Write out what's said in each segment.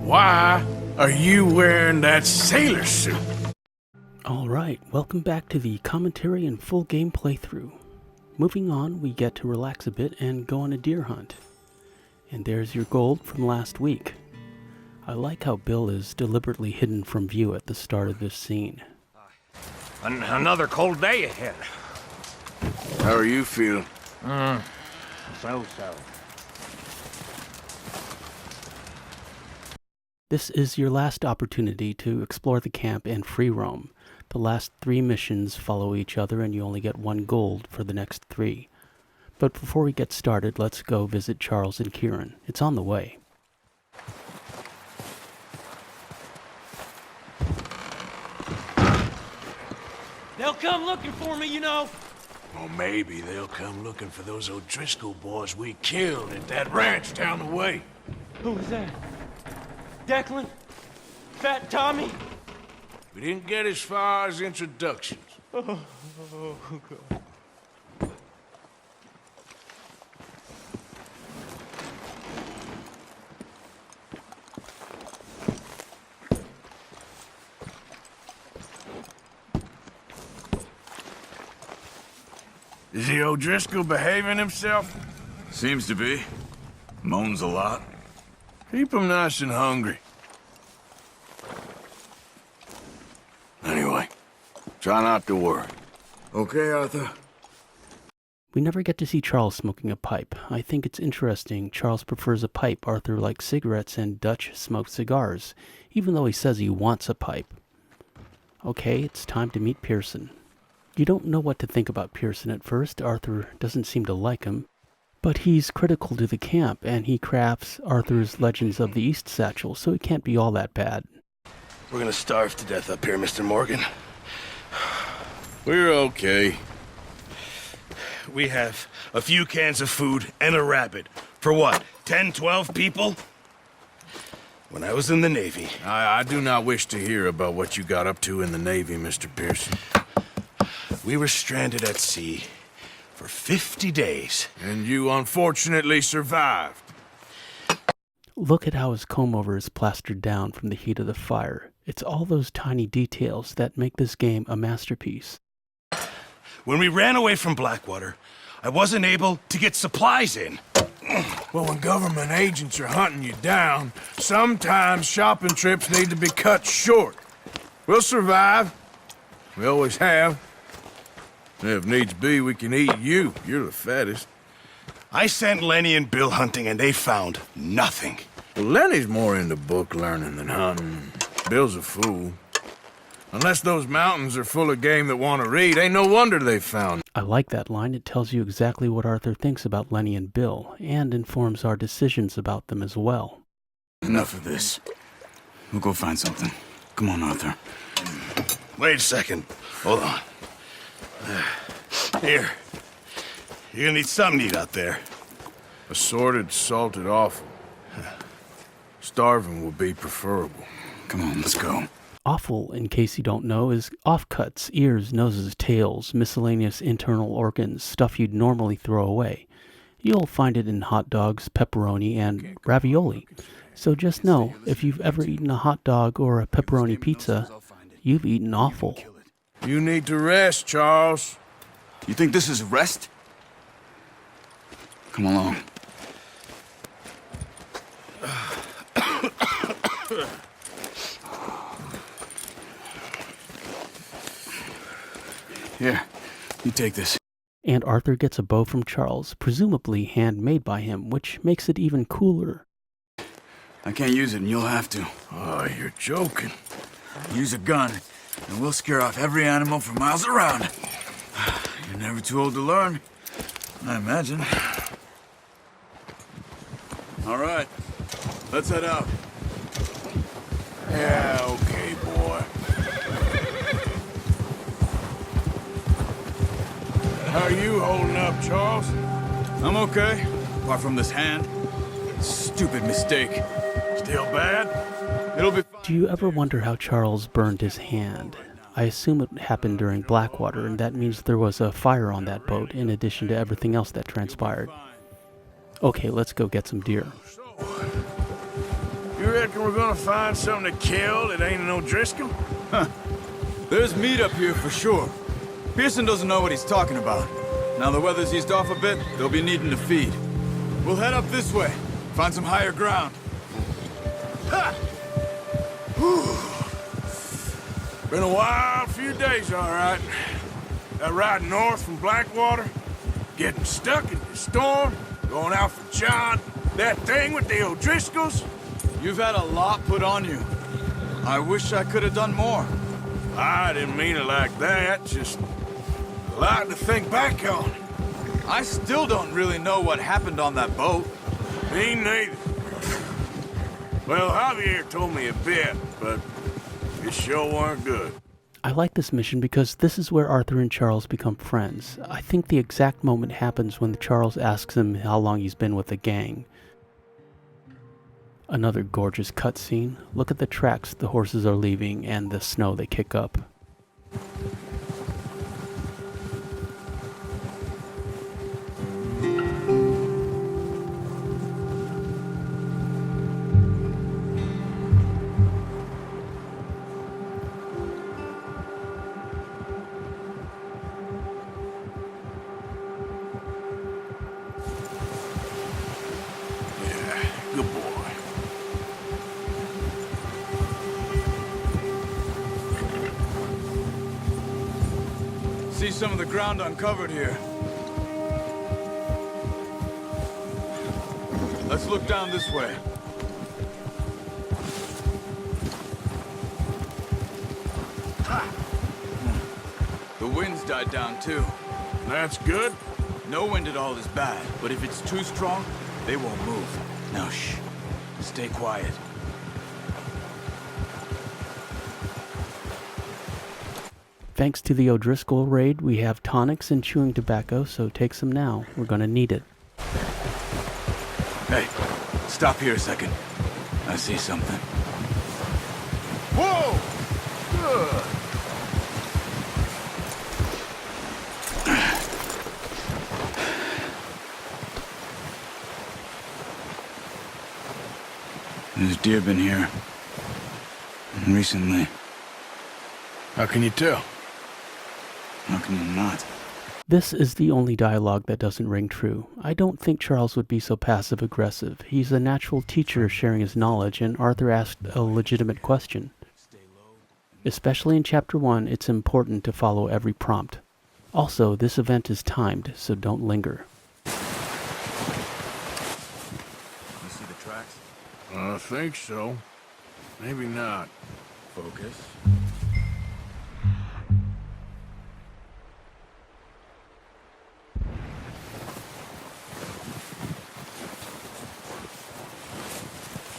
Why are you wearing that sailor suit? Alright, welcome back to the commentary and full game playthrough. Moving on, we get to relax a bit and go on a deer hunt. And there's your gold from last week. I like how Bill is deliberately hidden from view at the start of this scene. Another cold day ahead. How are you feeling? So-so. This is your last opportunity to explore the camp and free roam. The last 3 missions follow each other and you only get 1 gold for the next 3. But before we get started, let's go visit Charles and Kieran. It's on the way. They'll come looking for me, you know. Well, maybe they'll come looking for those O'Driscoll boys we killed at that ranch down the way. Who was that? Declan? Fat Tommy? We didn't get as far as introductions. God. Is the O'Driscoll behaving himself? Seems to be. Moans a lot. Keep him nice and hungry. Anyway, try not to worry. Okay, Arthur. We never get to see Charles smoking a pipe. I think it's interesting Charles prefers a pipe. Arthur likes cigarettes and Dutch smokes cigars, even though he says he wants a pipe. Okay, it's time to meet Pearson. You don't know what to think about Pearson at first. Arthur doesn't seem to like him. But he's critical to the camp, and he crafts Arthur's Legends of the East satchel, so it can't be all that bad. We're gonna starve to death up here, Mr. Morgan. We're okay. We have a few cans of food and a rabbit. For what, 10, 12 people? When I was in the Navy... I do not wish to hear about what you got up to in the Navy, Mr. Pearson. We were stranded at sea for 50 days. And you unfortunately survived. Look at how his comb-over is plastered down from the heat of the fire. It's all those tiny details that make this game a masterpiece. When we ran away from Blackwater, I wasn't able to get supplies in. Well, when government agents are hunting you down, sometimes shopping trips need to be cut short. We'll survive. We always have. If needs be, we can eat you. You're the fattest. I sent Lenny and Bill hunting and they found nothing. Well, Lenny's more into book learning than hunting. Bill's a fool. Unless those mountains are full of game that want to read, ain't no wonder they found. I like that line. It tells you exactly what Arthur thinks about Lenny and Bill, and informs our decisions about them as well. Enough of this. We'll go find something. Come on, Arthur. Wait a second. Hold on. Here. You're gonna need something to eat out there. Assorted, salted offal. Starving will be preferable. Come on, let's go. Offal, in case you don't know, is offcuts, ears, noses, tails, miscellaneous internal organs, stuff you'd normally throw away. You'll find it in hot dogs, pepperoni, and ravioli. So just know, if you've ever eaten a hot dog or a pepperoni pizza, you've eaten offal. You need to rest, Charles. You think this is rest? Come along. Here, you take this. And Arthur gets a bow from Charles, presumably handmade by him, which makes it even cooler. I can't use it, and you'll have to. Oh, you're joking. Use a gun, and we'll scare off every animal for miles around. You're never too old to learn, I imagine. All right, let's head out. Yeah, okay, boy. How are you holding up, Charles? I'm okay, apart from this hand. Stupid mistake. Still bad? It'll be fine. Do you ever wonder how Charles burned his hand? I assume it happened during Blackwater, and that means there was a fire on that boat, in addition to everything else that transpired. Okay, let's go get some deer. You reckon we're gonna find something to kill that ain't an O'Driscoll? There's meat up here for sure. Pearson doesn't know what he's talking about. Now the weather's eased off a bit, they'll be needing to feed. We'll head up this way, find some higher ground. Ha! Whew. Been a wild few days, all right. That ride north from Blackwater, getting stuck in the storm, going out for John, that thing with the O'Driscolls. You've had a lot put on you. I wish I could have done more. I didn't mean it like that, just a lot to think back on. I still don't really know what happened on that boat. Me neither. Well, Javier told me a bit, but it sure weren't good. I like this mission because this is where Arthur and Charles become friends. I think the exact moment happens when Charles asks him how long he's been with the gang. Another gorgeous cutscene. Look at the tracks the horses are leaving and the snow they kick up. Good boy. See some of the ground uncovered here. Let's look down this way. The wind's died down too. That's good. No wind at all is bad, but if it's too strong, they won't move. Now shh. Stay quiet. Thanks to the O'Driscoll raid, we have tonics and chewing tobacco, so take some now. We're gonna need it. Hey, stop here a second. I see something. Whoa! Good. There's deer been here. Recently. How can you tell? How can you not? This is the only dialogue that doesn't ring true. I don't think Charles would be so passive-aggressive. He's a natural teacher sharing his knowledge, and Arthur asked a legitimate question. Especially in Chapter 1, it's important to follow every prompt. Also, this event is timed, so don't linger. You see the tracks? I think so. Maybe not. Focus.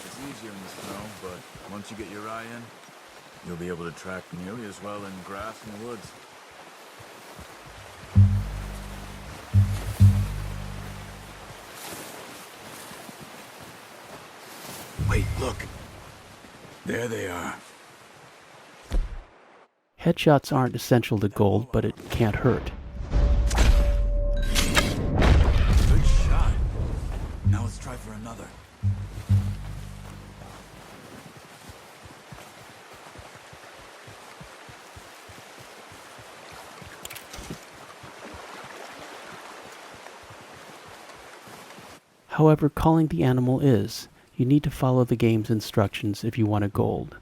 It's easier in the snow, but once you get your eye in, you'll be able to track nearly as well in grass and woods. Wait, look. There they are. Headshots aren't essential to gold, but it can't hurt. Good shot. Now let's try for another. However, calling the animal is. You need to follow the game's instructions if you want a gold.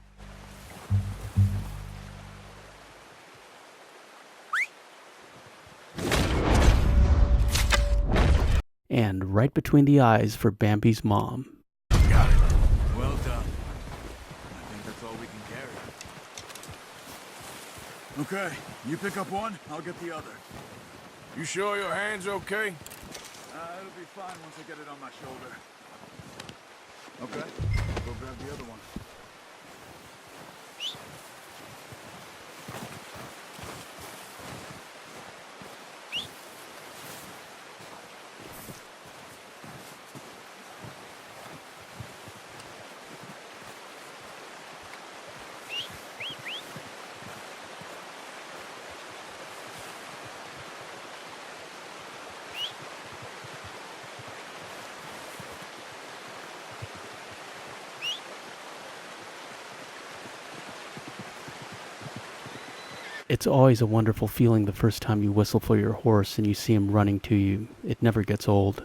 And right between the eyes for Bambi's mom. Got it. Well done. I think that's all we can carry. Okay, you pick up one, I'll get the other. You sure your hand's okay? It'll be fine once I get it on my shoulder. Okay, go grab the other one. It's always a wonderful feeling the first time you whistle for your horse and you see him running to you. It never gets old.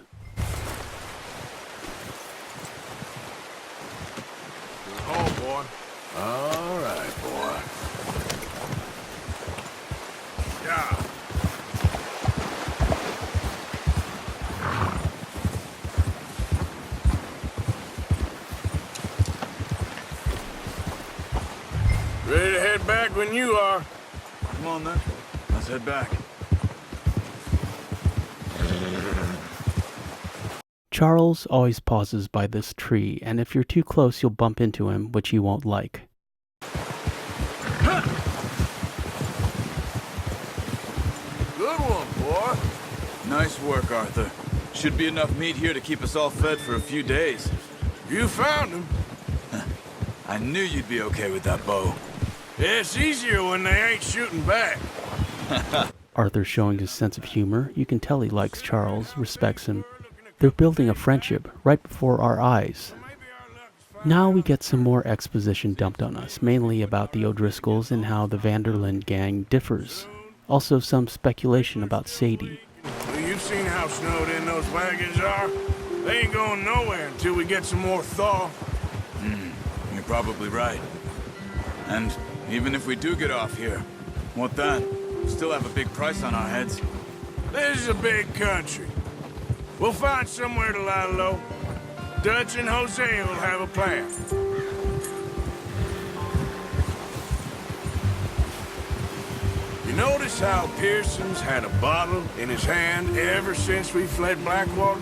Oh, boy. All right, boy. Yeah. Ready to head back when you are. Come on, then. Let's head back. Charles always pauses by this tree, and if you're too close, you'll bump into him, which you won't like. Good one, boy. Nice work, Arthur. Should be enough meat here to keep us all fed for a few days. You found him. I knew you'd be okay with that bow. Yeah, it's easier when they ain't shooting back. Arthur showing his sense of humor. You can tell he likes Charles, respects him. They're building a friendship right before our eyes. Now we get some more exposition dumped on us, mainly about the O'Driscolls and how the Vanderlyn gang differs. Also some speculation about Sadie. Well, you've seen how snowed in those wagons are. They ain't going nowhere until we get some more thaw. You're probably right. And even if we do get off here, what then? We still have a big price on our heads. This is a big country. We'll find somewhere to lie low. Dutch and Jose will have a plan. You notice how Pearson's had a bottle in his hand ever since we fled Blackwater?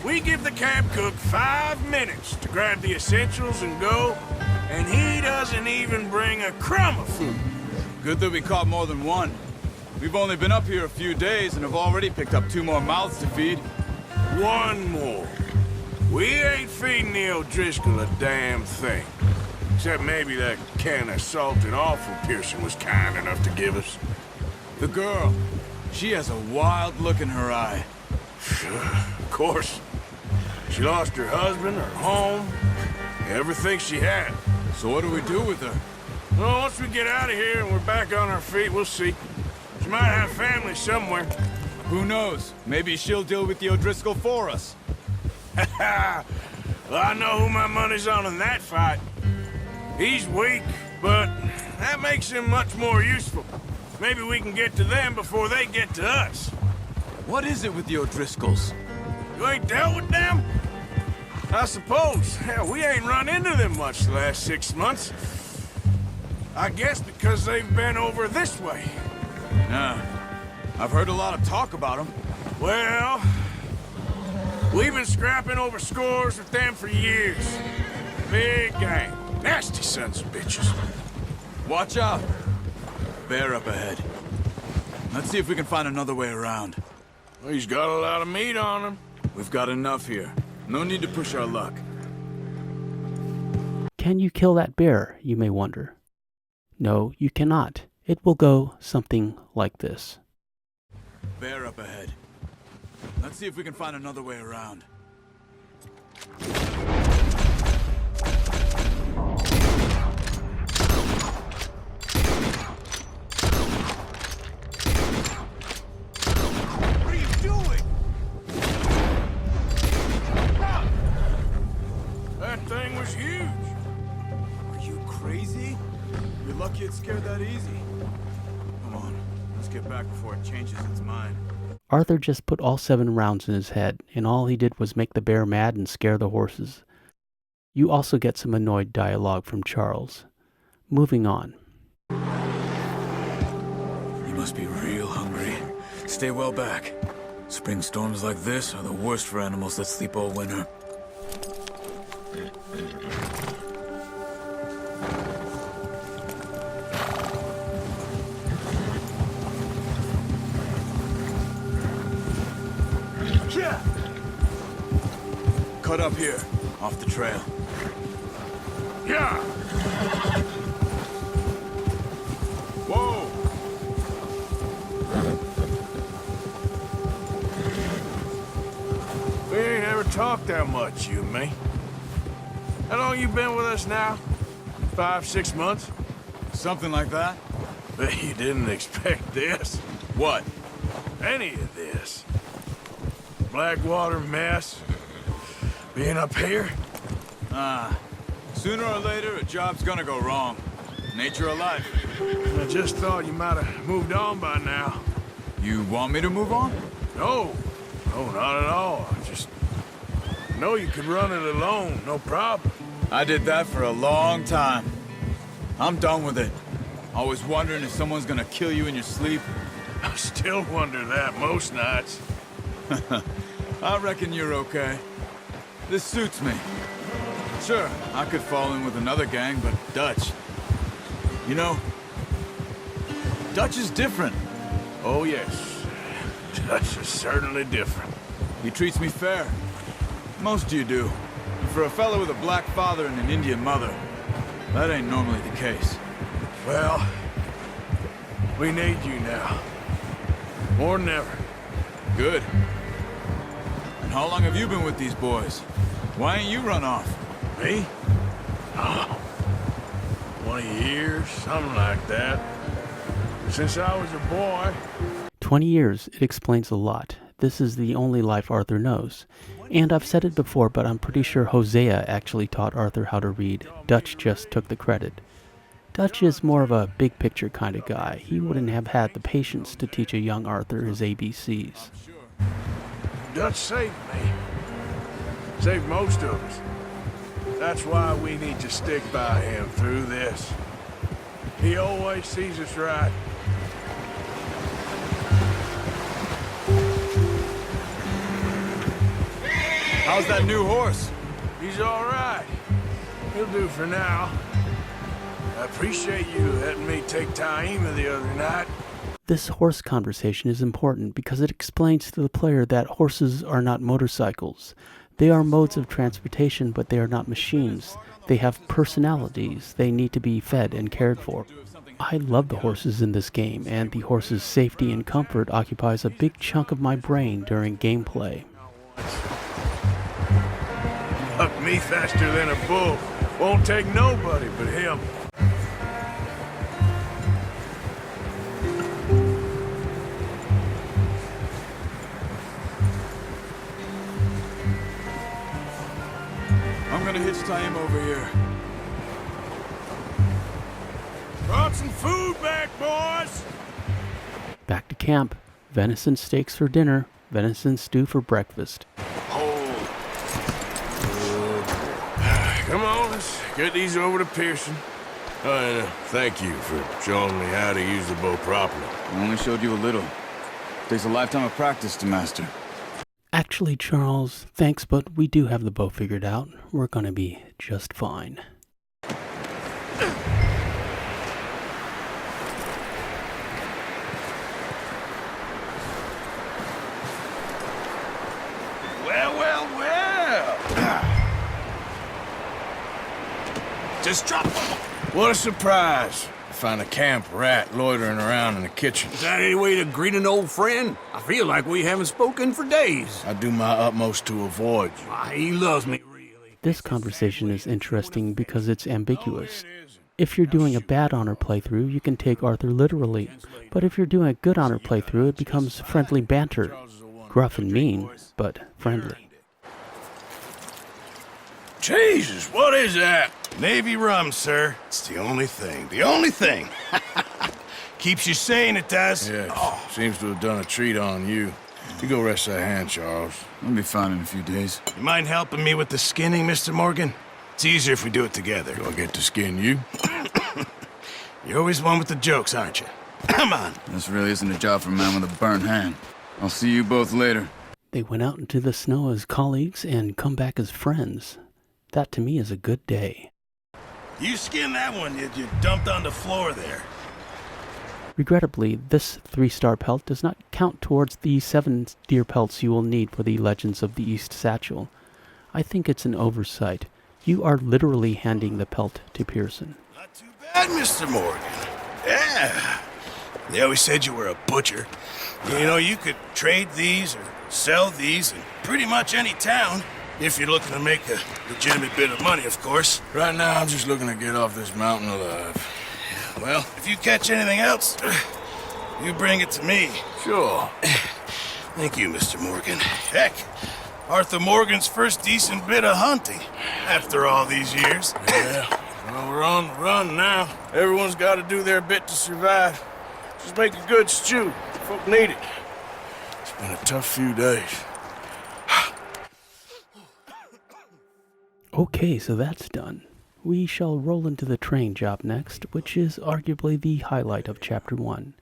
We give the camp cook 5 minutes to grab the essentials and go, and he doesn't even bring a crumb of food. Good that we caught more than one. We've only been up here a few days and have already picked up 2 more mouths to feed. One more. We ain't feeding the O'Driscoll a damn thing. Except maybe that can of salted offal Pearson was kind enough to give us. The girl, she has a wild look in her eye. Of course. She lost her husband, her home, everything she had. So what do we do with her? Well, once we get out of here and we're back on our feet, we'll see. She might have family somewhere. Who knows? Maybe she'll deal with the O'Driscoll for us. Well, I know who my money's on in that fight. He's weak, but that makes him much more useful. Maybe we can get to them before they get to us. What is it with the O'Driscolls? You ain't dealt with them? I suppose. Hell, we ain't run into them much the last 6 months. I guess because they've been over this way. Yeah. I've heard a lot of talk about them. Well, we've been scrapping over scores with them for years. Big gang. Nasty sons of bitches. Watch out. Bear up ahead. Let's see if we can find another way around. Well, he's got a lot of meat on him. We've got enough here. No need to push our luck. Can you kill that bear, you may wonder? No, you cannot. It will go something like this. Bear up ahead. Let's see if we can find another way around. What are you doing? That thing was huge. Are you crazy? You're lucky it scared that easy. Come on, let's get back before it changes its mind. Arthur just put all 7 rounds in his head, and all he did was make the bear mad and scare the horses. You also get some annoyed dialogue from Charles. Moving on. You must be real hungry. Stay well back. Spring storms like this are the worst for animals that sleep all winter. Cut up here, off the trail. Yeah. Whoa. We ain't ever talked that much, you and me. How long you been with us now? 5, 6 months? Something like that. Bet you didn't expect this. What? Any of this. Blackwater mess. Being up here. Sooner or later, a job's gonna go wrong. Nature of life. I just thought you might have moved on by now. You want me to move on? No. No, not at all. I just know you could run it alone, no problem. I did that for a long time. I'm done with it. Always wondering if someone's gonna kill you in your sleep. I still wonder that most nights. I reckon you're okay. This suits me. Sure, I could fall in with another gang, but Dutch... You know, Dutch is different. Oh, yes. Dutch is certainly different. He treats me fair. Most of you do. And for a fella with a black father and an Indian mother, that ain't normally the case. Well, we need you now. More than ever. Good. And how long have you been with these boys? Why ain't you run off? Me? Oh, 20 years, something like that. Since I was a boy. 20 years, it explains a lot. This is the only life Arthur knows. And I've said it before, but I'm pretty sure Hosea actually taught Arthur how to read. Dutch just took the credit. Dutch is more of a big picture kind of guy. He wouldn't have had the patience to teach a young Arthur his ABCs. Dutch saved me. Saved most of us. That's why we need to stick by him through this. He always sees us right. How's that new horse? He's all right. He'll do for now. I appreciate you letting me take Taima the other night. This horse conversation is important because it explains to the player that horses are not motorcycles. They are modes of transportation, but they are not machines. They have personalities. They need to be fed and cared for. I love the horses in this game, and the horse's safety and comfort occupies a big chunk of my brain during gameplay. Huck me faster than a bull. Won't take nobody but him. I'm gonna hitch Taima over here. Brought some food back, boys! Back to camp. Venison steaks for dinner, venison stew for breakfast. Come on, let's get these over to Pearson. Oh, and thank you for showing me how to use the bow properly. I only showed you a little. Takes a lifetime of practice to master. Actually, Charles, thanks, but we do have the bow figured out. We're gonna be just fine. Well. Just drop them. What a surprise. Find a camp rat loitering around in the kitchen. Is that any way to greet an old friend? I feel like we haven't spoken for days. I do my utmost to avoid you. Why, he loves me, really. This conversation is interesting because it's ambiguous. If you're doing a bad honor playthrough, you can take Arthur literally. But if you're doing a good honor playthrough, it becomes friendly banter. Gruff and mean, but friendly. Jesus, what is that? Navy rum, sir. It's the only thing. The only thing. Keeps you sane, it does. Yes, seems to have done a treat on you. You go rest that hand, Charles. I'll be fine in a few days. You mind helping me with the skinning, Mr. Morgan? It's easier if we do it together. Do I get to skin you? You're always one with the jokes, aren't you? Come on. This really isn't a job for a man with a burnt hand. I'll see you both later. They went out into the snow as colleagues and come back as friends. That to me is a good day. You skinned that one you dumped on the floor there. Regrettably, this 3-star pelt does not count towards the 7 deer pelts you will need for the Legends of the East Satchel. I think it's an oversight. You are literally handing the pelt to Pearson. Not too bad, Mr. Morgan. Yeah. They always said you were a butcher. You know, you could trade these or sell these in pretty much any town. If you're looking to make a legitimate bit of money, of course. Right now, I'm just looking to get off this mountain alive. Well, if you catch anything else, you bring it to me. Sure. Thank you, Mr. Morgan. Heck, Arthur Morgan's first decent bit of hunting after all these years. Yeah, well, we're on the run now. Everyone's got to do their bit to survive. Just make a good stew. Folk need it. It's been a tough few days. Okay, so that's done. We shall roll into the train job next, which is arguably the highlight of Chapter 1.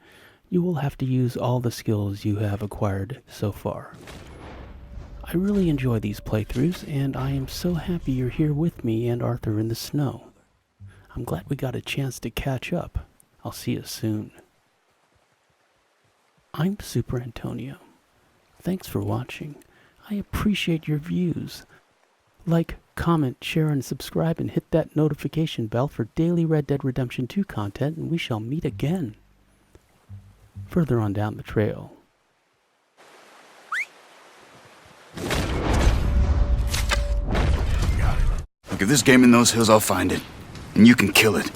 You will have to use all the skills you have acquired so far. I really enjoy these playthroughs, and I am so happy you're here with me and Arthur in the snow. I'm glad we got a chance to catch up. I'll see you soon. I'm Superantonio. Thanks for watching. I appreciate your views. Like, comment, share, and subscribe, and hit that notification bell for daily Red Dead Redemption 2 content, and we shall meet again further on down the trail. Look, if there's game in those hills, I'll find it. And you can kill it.